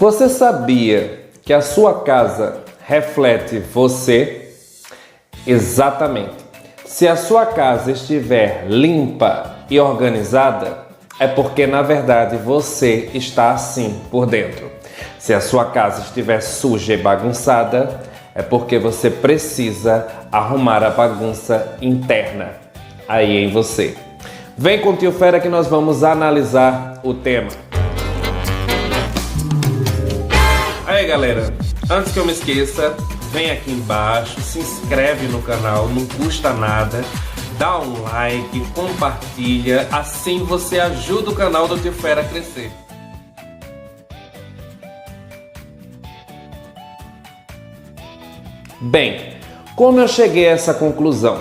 Você sabia que a sua casa reflete você? Exatamente. Se a sua casa estiver limpa e organizada, é porque na verdade você está assim por dentro. Se a sua casa estiver suja e bagunçada, é porque você precisa arrumar a bagunça interna aí em você. Vem com o Tio Fera que nós vamos analisar o tema. Aí galera, antes que eu me esqueça, vem aqui embaixo, se inscreve no canal, não custa nada, dá um like, compartilha, assim você ajuda o canal do Tio Fera a crescer. Bem, como eu cheguei a essa conclusão?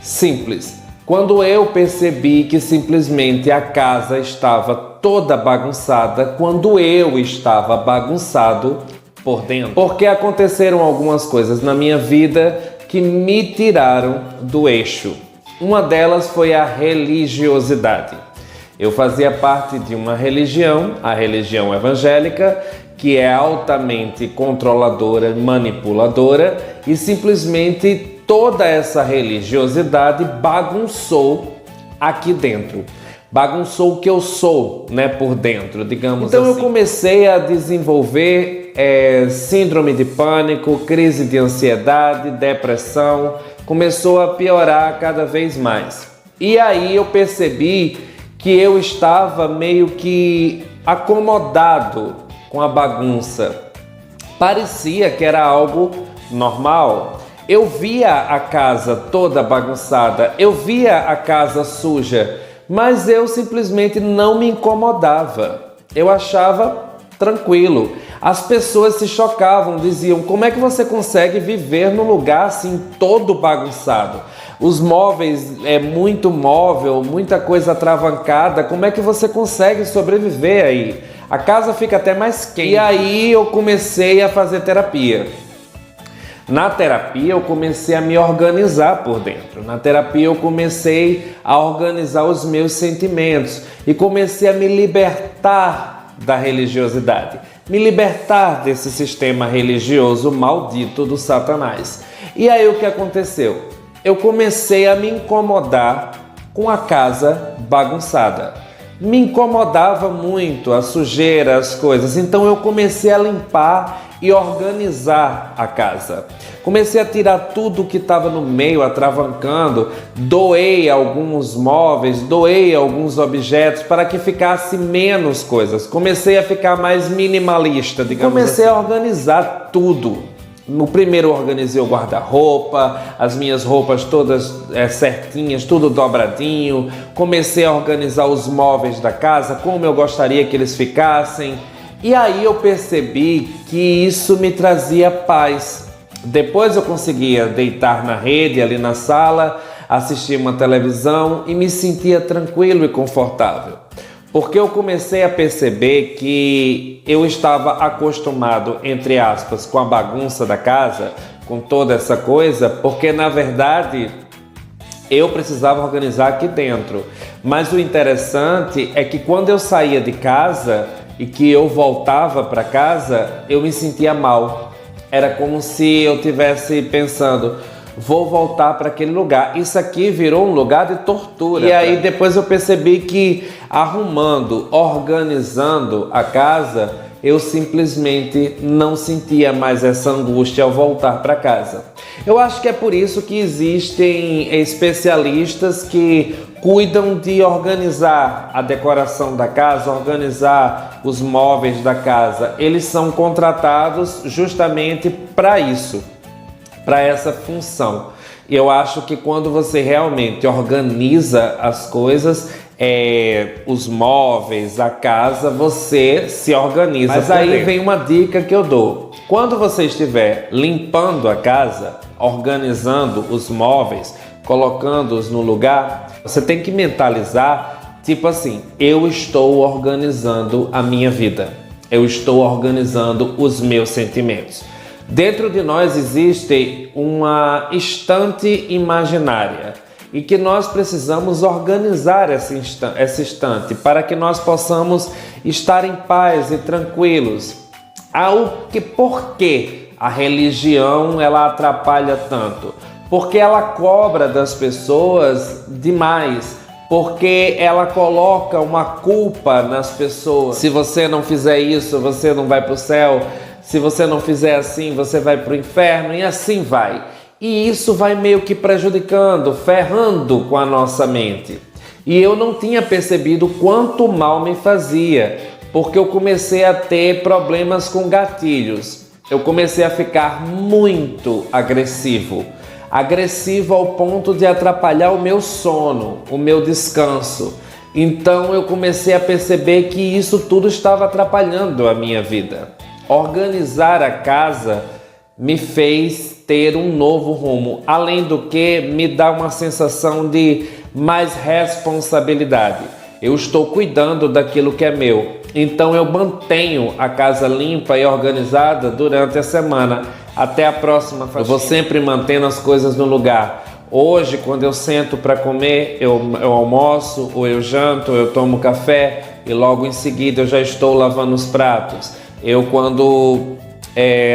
Simples. Quando eu percebi que simplesmente a casa estava toda bagunçada, quando eu estava bagunçado por dentro. Porque aconteceram algumas coisas na minha vida que me tiraram do eixo. Uma delas foi a religiosidade. Eu fazia parte de uma religião, a religião evangélica, que é altamente controladora, manipuladora, e simplesmente toda essa religiosidade bagunçou aqui dentro. Bagunçou o que eu sou, por dentro, digamos assim. Então eu comecei a desenvolver síndrome de pânico, crise de ansiedade, depressão. Começou a piorar cada vez mais. E aí eu percebi que eu estava meio que acomodado com a bagunça. Parecia que era algo normal. Eu via a casa toda bagunçada, eu via a casa suja, mas eu simplesmente não me incomodava. Eu achava tranquilo. As pessoas se chocavam, diziam: como é que você consegue viver num lugar assim todo bagunçado? Os móveis, muito móvel, muita coisa atravancada, como é que você consegue sobreviver aí? A casa fica até mais quente. E aí eu comecei a fazer terapia. Na terapia eu comecei a me organizar por dentro. Na terapia eu comecei a organizar os meus sentimentos e comecei a me libertar da religiosidade, me libertar desse sistema religioso maldito do Satanás. E aí o que aconteceu? Eu comecei a me incomodar com a casa bagunçada. Me incomodava muito a sujeira, as coisas. Então eu comecei a limpar e organizar a casa. Comecei a tirar tudo que estava no meio, atravancando. Doei alguns móveis, doei alguns objetos para que ficasse menos coisas. Comecei a ficar mais minimalista, digamos assim. Comecei a organizar tudo. No primeiro eu organizei o guarda-roupa, as minhas roupas todas certinhas, tudo dobradinho. Comecei a organizar os móveis da casa, como eu gostaria que eles ficassem. E aí eu percebi que isso me trazia paz. Depois eu conseguia deitar na rede, ali na sala, assistir uma televisão e me sentia tranquilo e confortável. Porque eu comecei a perceber que eu estava acostumado, entre aspas, com a bagunça da casa, com toda essa coisa, porque na verdade eu precisava organizar aqui dentro. Mas o interessante é que quando eu saía de casa e que eu voltava para casa, eu me sentia mal. Era como se eu estivesse pensando: vou voltar para aquele lugar. Isso aqui virou um lugar de tortura. E aí depois eu percebi que arrumando, organizando a casa, eu simplesmente não sentia mais essa angústia ao voltar para casa. Eu acho que é por isso que existem especialistas que cuidam de organizar a decoração da casa, organizar os móveis da casa. Eles são contratados justamente para isso, para essa função. E eu acho que quando você realmente organiza as coisas, os móveis, a casa, você se organiza. Mas aí vem uma dica que eu dou. Quando você estiver limpando a casa, organizando os móveis, colocando-os no lugar, você tem que mentalizar, tipo assim: eu estou organizando a minha vida. Eu estou organizando os meus sentimentos. Dentro de nós existe uma estante imaginária e que nós precisamos organizar essa estante para que nós possamos estar em paz e tranquilos. Por que a religião ela atrapalha tanto? Porque ela cobra das pessoas demais, porque ela coloca uma culpa nas pessoas. Se você não fizer isso, você não vai para o céu. Se você não fizer assim, você vai para o inferno, e assim vai. E isso vai meio que prejudicando, ferrando com a nossa mente. E eu não tinha percebido quanto mal me fazia, porque eu comecei a ter problemas com gatilhos. Eu comecei a ficar muito agressivo. Agressivo ao ponto de atrapalhar o meu sono, o meu descanso. Então eu comecei a perceber que isso tudo estava atrapalhando a minha vida. Organizar a casa me fez ter um novo rumo, além do que me dá uma sensação de mais responsabilidade. Eu estou cuidando daquilo que é meu, então eu mantenho a casa limpa e organizada durante a semana, até a próxima faxina. Eu vou sempre mantendo as coisas no lugar. Hoje, quando eu sento para comer, eu almoço, ou eu janto, ou eu tomo café, e logo em seguida eu já estou lavando os pratos. Eu, quando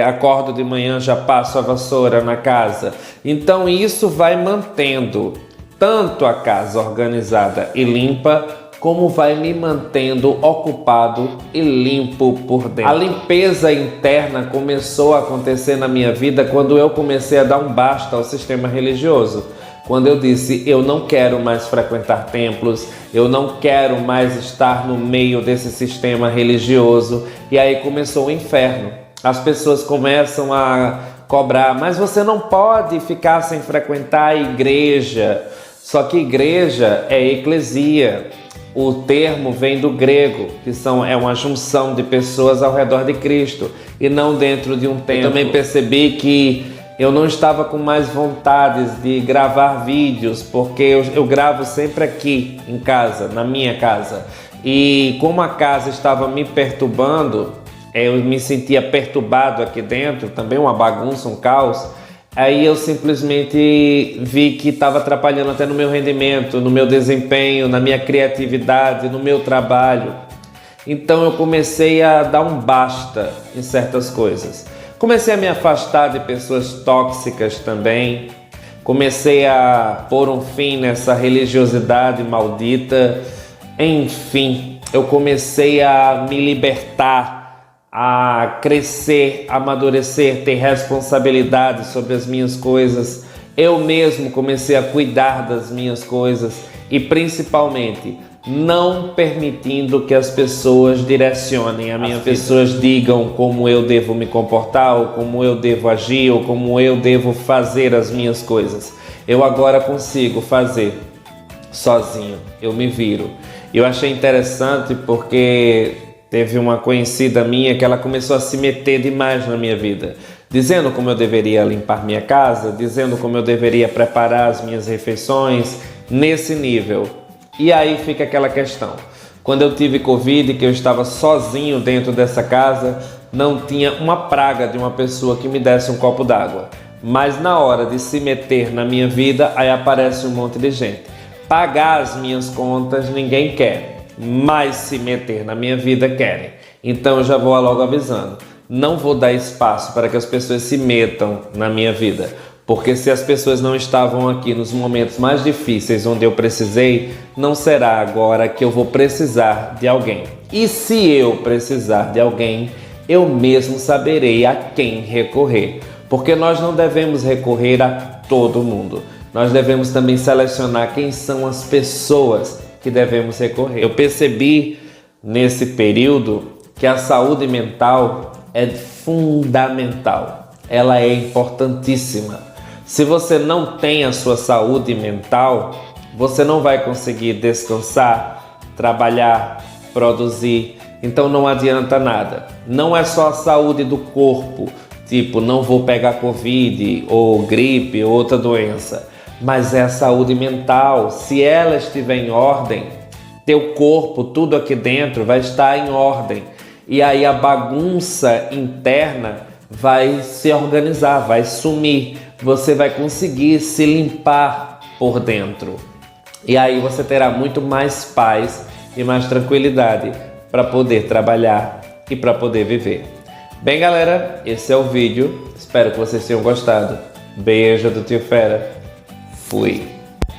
acordo de manhã, já passo a vassoura na casa. Então isso vai mantendo tanto a casa organizada e limpa, como vai me mantendo ocupado e limpo por dentro. A limpeza interna começou a acontecer na minha vida quando eu comecei a dar um basta ao sistema religioso. Quando eu disse, eu não quero mais frequentar templos, eu não quero mais estar no meio desse sistema religioso. E aí começou o inferno. As pessoas começam a cobrar, mas você não pode ficar sem frequentar a igreja. Só que igreja é eclesia. O termo vem do grego, que é uma junção de pessoas ao redor de Cristo e não dentro de um templo. Eu também percebi que eu não estava com mais vontades de gravar vídeos, porque eu gravo sempre aqui em casa, na minha casa. E como a casa estava me perturbando, eu me sentia perturbado aqui dentro, também uma bagunça, um caos. Aí eu simplesmente vi que estava atrapalhando até no meu rendimento, no meu desempenho, na minha criatividade, no meu trabalho. Então eu comecei a dar um basta em certas coisas. Comecei a me afastar de pessoas tóxicas também. Comecei a pôr um fim nessa religiosidade maldita. Enfim, eu comecei a me libertar, a crescer, amadurecer, ter responsabilidade sobre as minhas coisas. Eu mesmo comecei a cuidar das minhas coisas e principalmente não permitindo que as pessoas direcionem a minha vida. As pessoas digam como eu devo me comportar, ou como eu devo agir, ou como eu devo fazer as minhas coisas. Eu agora consigo fazer sozinho, eu me viro. Eu achei interessante porque teve uma conhecida minha que ela começou a se meter demais na minha vida, dizendo como eu deveria limpar minha casa, dizendo como eu deveria preparar as minhas refeições, nesse nível. E aí fica aquela questão. Quando eu tive Covid, que eu estava sozinho dentro dessa casa, não tinha uma praga de uma pessoa que me desse um copo d'água. Mas na hora de se meter na minha vida, aí aparece um monte de gente. Pagar as minhas contas ninguém quer, mas se meter na minha vida querem. Então eu já vou logo avisando. Não vou dar espaço para que as pessoas se metam na minha vida. Porque se as pessoas não estavam aqui nos momentos mais difíceis onde eu precisei, não será agora que eu vou precisar de alguém. E se eu precisar de alguém, eu mesmo saberei a quem recorrer. Porque nós não devemos recorrer a todo mundo. Nós devemos também selecionar quem são as pessoas que devemos recorrer. Eu percebi nesse período que a saúde mental é fundamental. Ela é importantíssima. Se você não tem a sua saúde mental, você não vai conseguir descansar, trabalhar, produzir. Então não adianta nada. Não é só a saúde do corpo, tipo, não vou pegar Covid ou gripe ou outra doença, mas é a saúde mental. Se ela estiver em ordem, teu corpo, tudo aqui dentro vai estar em ordem. E aí a bagunça interna vai se organizar, vai sumir. Você vai conseguir se limpar por dentro. E aí você terá muito mais paz e mais tranquilidade para poder trabalhar e para poder viver. Bem, galera, esse é o vídeo. Espero que vocês tenham gostado. Beijo do Tio Fera. Fui.